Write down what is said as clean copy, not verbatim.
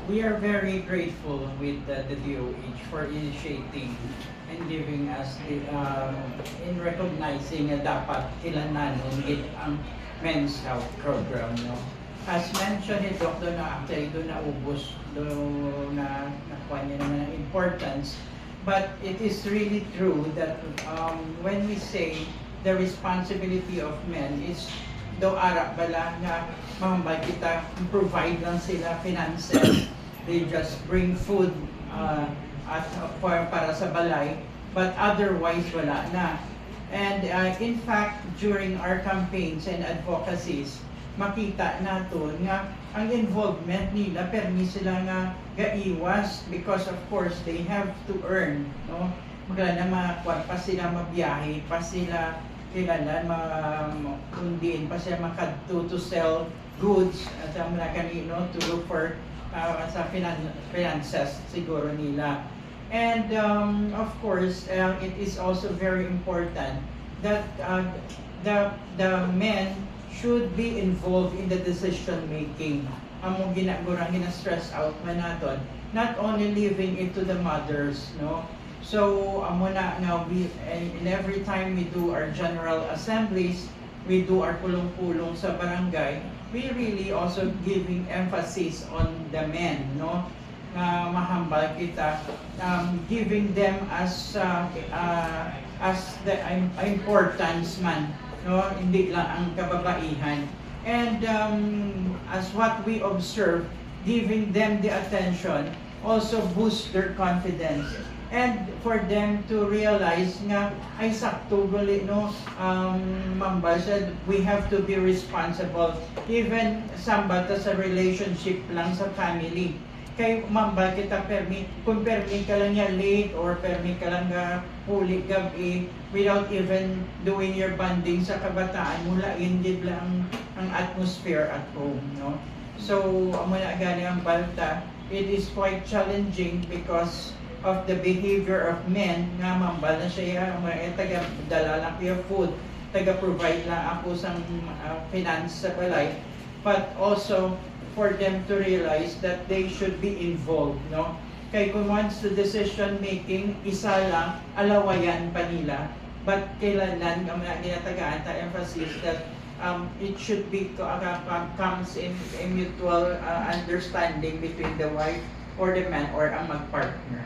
we are very grateful with the DOH for initiating and giving us in recognizing na dapat kilanan ang men's health program. No? As mentioned ni Dr. na actually doon naubos, doon nakuha niya naman ang importance. But it is really true that when we say the responsibility of men is daw ara bala nga mamambay kita, provide lang sila finances, they just bring food para sa balay, but otherwise wala na. And in fact, during our campaigns and advocacies, makita naton nga ang involvement nila permi sila nga gaiwas because of course they have to earn, no? Magla na makuha pa sila, mabiyahe pa sila, kailangan kundiin pa sila makadto to sell goods at mga kanino to look for sa finances siguro nila. And of course, it is also very important that the men should be involved in the decision making. Among gina-stress out man naton, not only leaving it to the mothers, no? So amo na now and every time we do our general assemblies, we do our pulong-pulong sa barangay, we really also giving emphasis on the men, no? Mahambal kita, giving them as the importance man, no? Hindi lang ang kababaihan. And as what we observe, giving them the attention also boost their confidence. And for them to realize nga ay sakto gali, no, Mamba said we have to be responsible even sambata sa relationship lang sa family. Kay Mamba kita kung permi ka lang niya late or permi ka lang huli gabi without even doing your bonding sa kabataan, mula indid lang ang atmosphere at home, no? So amo na gani ang balta, it is quite challenging because of the behavior of men nga mambal na siya taga dala lang kuya food, taga provide lang ako sa finance sa balay, but also for them to realize that they should be involved, no? Kay kung once the decision making isa lang alawayan pa nila, but kailangan ginatagaan ta emphasis that it should be comes in a mutual understanding between the wife or the man or ang mag-partner.